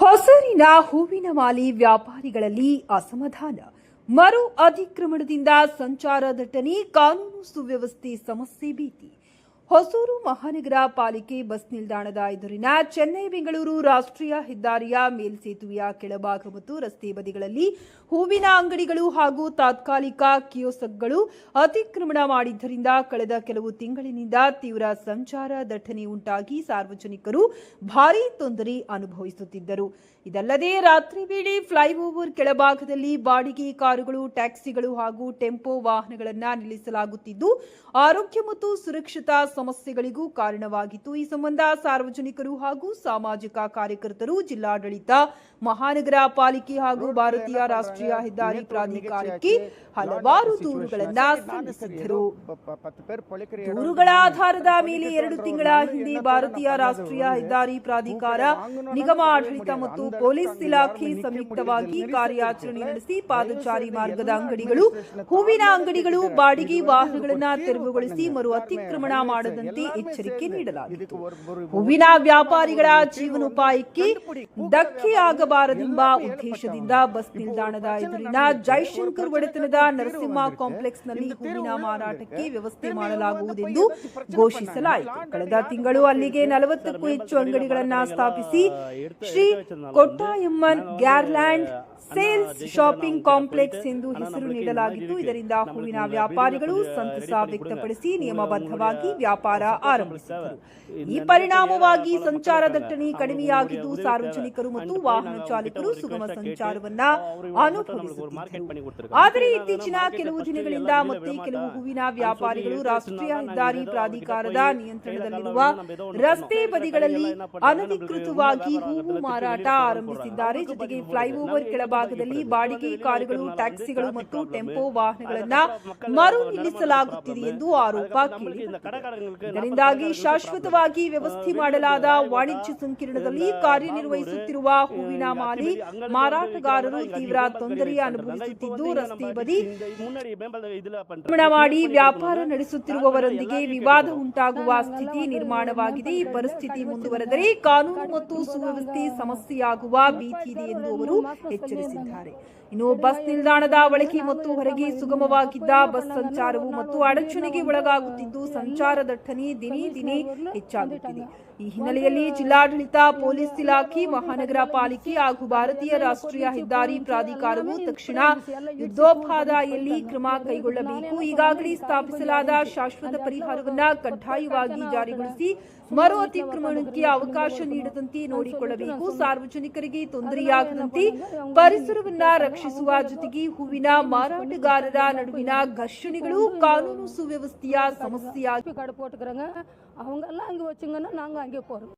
ಹೊಸೂರಿನ ಹೂವಿನ ಮಾಲೆ ವ್ಯಾಪಾರಿಗಳಲ್ಲಿ ಅಸಮಾಧಾನ. ಮರು ಅತಿಕ್ರಮಣದಿಂದ ಸಂಚಾರ ದಟ್ಟಣೆ, ಕಾನೂನು ಸುವ್ಯವಸ್ಥೆ ಸಮಸ್ಯೆ ಭೀತಿ. ಹೊಸೂರು ಮಹಾನಗರ ಪಾಲಿಕೆ ಬಸ್ ನಿಲ್ದಾಣದ ಎದುರಿನ ಚೆನ್ನೈ ಬೆಂಗಳೂರು ರಾಷ್ಟ್ರೀಯ ಹೆದ್ದಾರಿಯ ಮೇಲ್ಸೇತುವೆಯ ಕೆಳಭಾಗ ಮತ್ತು ರಸ್ತೆ ಬದಿಗಳಲ್ಲಿ ಹೂವಿನ ಅಂಗಡಿಗಳು ಹಾಗೂ ತಾತ್ಕಾಲಿಕ ಕಿಯೋಸ್ಕ್ಗಳು ಅತಿಕ್ರಮಣ ಮಾಡಿದ್ದರಿಂದ ಕಳೆದ ಕೆಲವು ತಿಂಗಳಿನಿಂದ ತೀವ್ರ ಸಂಚಾರ ದಟ್ಟಣೆ ಉಂಟಾಗಿ ಸಾರ್ವಜನಿಕರು ಭಾರೀ ತೊಂದರೆ ಅನುಭವಿಸುತ್ತಿದ್ದರು. ಇದಲ್ಲದೆ ರಾತ್ರಿ ವೇಳೆ ಫ್ಲೈಓವರ್ ಕೆಳಭಾಗದಲ್ಲಿ ಬಾಡಿಗೆ ಕಾರುಗಳು, ಟ್ಯಾಕ್ಸಿಗಳು ಹಾಗೂ ಟೆಂಪೋ ವಾಹನಗಳನ್ನು ನಿಲ್ಲಿಸಲಾಗುತ್ತಿದ್ದು ಆರೋಗ್ಯ ಮತ್ತು ಸುರಕ್ಷತಾ ಸಮಸ್ಯೆಗಳಿಗೂ ಕಾರಣವಾಗಿತ್ತು. ಈ ಸಂಬಂಧ ಸಾರ್ವಜನಿಕರು ಹಾಗೂ ಸಾಮಾಜಿಕ ಕಾರ್ಯಕರ್ತರು ಜಿಲ್ಲಾಡಳಿತ, ಮಹಾನಗರ ಪಾಲಿಕೆ ಹಾಗೂ ಭಾರತೀಯ ರಾಷ್ಟ್ರೀಯ ಹೆದ್ದಾರಿ ಪ್ರಾಧಿಕಾರಕ್ಕೆ ಹಲವಾರು ದೂರುಗಳನ್ನು ಸಲ್ಲಿಸಿದ್ದರು. ದೂರುಗಳ ಆಧಾರದ ಮೇಲೆ 2 ತಿಂಗಳ ಹಿಂದೆ ಭಾರತೀಯ ರಾಷ್ಟ್ರೀಯ ಹೆದ್ದಾರಿ ಪ್ರಾಧಿಕಾರ, ನಿಗಮ ಆಡಳಿತ ಮತ್ತು ಪೊಲೀಸ್ ಇಲಾಖೆ ಸಂಯುಕ್ತವಾಗಿ ಕಾರ್ಯಾಚರಣೆ ನಡೆಸಿ ಪಾದಚಾರಿ ಮಾರ್ಗದ ಅಂಗಡಿಗಳು, ಹೂವಿನ ಅಂಗಡಿಗಳು, ಬಾಡಿಗೆ ವಾಹನಗಳನ್ನು ತೆರವುಗೊಳಿಸಿ ಮರು ಅತಿಕ್ರಮಣ ಮಾಡದಂತೆ ಎಚ್ಚರಿಕೆ ನೀಡಲಾಗಿತ್ತು. ಹೂವಿನ ವ್ಯಾಪಾರಿಗಳ ಜೀವನೋಪಾಯಕ್ಕೆ ಧಕ್ಕೆಯಾಗಬಾರದೆಂಬ ಉದ್ದೇಶದಿಂದ ಬಸ್ ನಿಲ್ದಾಣದ ಎದುರಿನ ಜೈಶಂಕರ್ ಒಡೆತನದ ನರಸಿಂಹ ಕಾಂಪ್ಲೆಕ್ಸ್ನಲ್ಲಿ ಹೂವಿನ ಮಾರಾಟಕ್ಕೆ ವ್ಯವಸ್ಥೆ ಮಾಡಲಾಗುವುದೆಂದು ಘೋಷಿಸಲಾಯಿತು. ಕಳೆದ ತಿಂಗಳು ಅಲ್ಲಿಗೆ 40ಕ್ಕೂ ಹೆಚ್ಚು ಅಂಗಡಿಗಳನ್ನು ಸ್ಥಾಪಿಸಿ ಶ್ರೀ ಕೊಟ್ಟಾಯಮ್ಮನ್ ಗ್ಯಾರ್ಲ್ಯಾಂಡ್ ಸೇಲ್ಸ್ ಶಾಪಿಂಗ್ ಕಾಂಪ್ಲೆಕ್ಸ್ ಎಂದು ಹೆಸರು ನೀಡಲಾಗಿತ್ತು. ಇದರಿಂದ ಹೂವಿನ ವ್ಯಾಪಾರಿಗಳು ಸಂತಸ ವ್ಯಕ್ತಪಡಿಸಿ ನಿಯಮಬದ್ಧವಾಗಿ ವ್ಯಾಪಾರ ಆರಂಭಿಸಿದರು. ಈ ಪರಿಣಾಮವಾಗಿ ಸಂಚಾರ ದಟ್ಟಣೆ ಕಡಿಮೆಯಾಗಿದ್ದು ಸಾರ್ವಜನಿಕರು ಮತ್ತು ವಾಹನ ಚಾಲಕರು ಸುಗಮ ಸಂಚಾರವನ್ನ ಅನುಭವಿಸುತ್ತಿದ್ದರು. ಆದರೆ ಇತ್ತೀಚಿನ ಕೆಲವು ದಿನಗಳಿಂದ ಮತ್ತೆ ಕೆಲವು ಹೂವಿನ ವ್ಯಾಪಾರಿಗಳು ರಾಷ್ಟ್ರೀಯ ಹೆದ್ದಾರಿ ಪ್ರಾಧಿಕಾರದ ನಿಯಂತ್ರಣದಲ್ಲಿರುವ ರಸ್ತೆ ಬದಿಗಳಲ್ಲಿ ಅನಧಿಕೃತವಾಗಿ ಹೂವು ಮಾರಾಟ ಆರಂಭಿಸಿದ್ದಾರೆ. ಜೊತೆಗೆ ಫ್ಲೈಓವರ್ ಕೆಳಭಾಗದಲ್ಲಿ ಬಾಡಿಗೆ ಕಾರುಗಳು, ಟ್ಯಾಕ್ಸಿಗಳು ಮತ್ತು ಟೆಂಪೋ ವಾಹನಗಳನ್ನು ಮರು ನಿಲ್ಲಿಸಲಾಗುತ್ತಿದೆ ಎಂದು ಆರೋಪ ಕೇಳಿಬಂದಿದೆ. ಇದರಿಂದಾಗಿ ಶಾಶ್ವತವಾಗಿ ವ್ಯವಸ್ಥೆ ಮಾಡಲಾದ ವಾಣಿಜ್ಯ ಸಂಕೀರ್ಣದಲ್ಲಿ ಕಾರ್ಯನಿರ್ವಹಿಸುತ್ತಿರುವ ಹೂವಿನ ಮಾಲೆ ಮಾರಾಟಗಾರರು ತೀವ್ರ ತೊಂದರೆ ಅನುಭವಿಸುತ್ತಿದ್ದು ರಸ್ತೆ ಬದಿ ಮಾಡಿ ವ್ಯಾಪಾರ ನಡೆಸುತ್ತಿರುವವರೊಂದಿಗೆ ವಿವಾದ ಉಂಟಾಗುವ ಸ್ಥಿತಿ ನಿರ್ಮಾಣವಾಗಿದೆ. ಈ ಪರಿಸ್ಥಿತಿ ಮುಂದುವರೆದರೆ ಕಾನೂನು ಮತ್ತು ಸುವ್ಯವಸ್ಥೆ ಸಮಸ್ಯೆಯಾಗುವ ಭೀತಿ ಇದೆ ಎಂದು ಅವರು ಎಚ್ಚರಿಸಿದ್ದಾರೆ. ಇನ್ನು ಬಸ್ ನಿಲ್ದಾಣದ ಒಳಗೆ ಮತ್ತು ಹೊರಗೆ ಸುಗಮವಾಗಿದ್ದ ಬಸ್ ಸಂಚಾರವು ಮತ್ತು ಅಡಚಣೆಗೆ ಒಳಗಾಗುತ್ತಿದ್ದು ಸಂಚಾರ ದಟ್ಟಣೆ ದಿನೇ ದಿನೇ ಹೆಚ್ಚಾಗುತ್ತಿದೆ. ಈ ಹಿನ್ನೆಲೆಯಲ್ಲಿ ಜಿಲ್ಲಾಡಳಿತ, ಪೊಲೀಸ್ ಇಲಾಖೆ, ಮಹಾನಗರ ಪಾಲಿಕೆ ಹಾಗೂ ಭಾರತೀಯ ರಾಷ್ಟ್ರೀಯ ಹೆದ್ದಾರಿ ಪ್ರಾಧಿಕಾರವು ತಕ್ಷಣ ಯುದ್ಧೋಪಾದಿಯಲ್ಲಿ ಕ್ರಮ ಕೈಗೊಳ್ಳಬೇಕು. ಈಗಾಗಲೇ ಸ್ಥಾಪಿಸಲಾದ ಶಾಶ್ವತ ಪರಿಹಾರವನ್ನು ಕಡ್ಡಾಯವಾಗಿ ಜಾರಿಗೊಳಿಸಿ ಮರು ಅತಿಕ್ರಮಣಕ್ಕೆ ಅವಕಾಶ ನೀಡದಂತೆ ನೋಡಿಕೊಳ್ಳಬೇಕು. ಸಾರ್ವಜನಿಕರಿಗೆ ತೊಂದರೆಯಾಗದಂತೆ ಪರಿಸರವನ್ನ ರಕ್ಷಿಸುವ ಜೊತೆಗೆ ಹೂವಿನ ಮಾರಾಟಗಾರರ ನಡುವಿನ ಘರ್ಷಣೆಗಳು ಕಾನೂನು ಸುವ್ಯವಸ್ಥೆಯ ಸಮಸ್ಯೆಯಾಗಿ அவங்க எல்லாம் அங்கே வச்சுங்கன்னா நாங்கள் அங்கே போகிறோம்.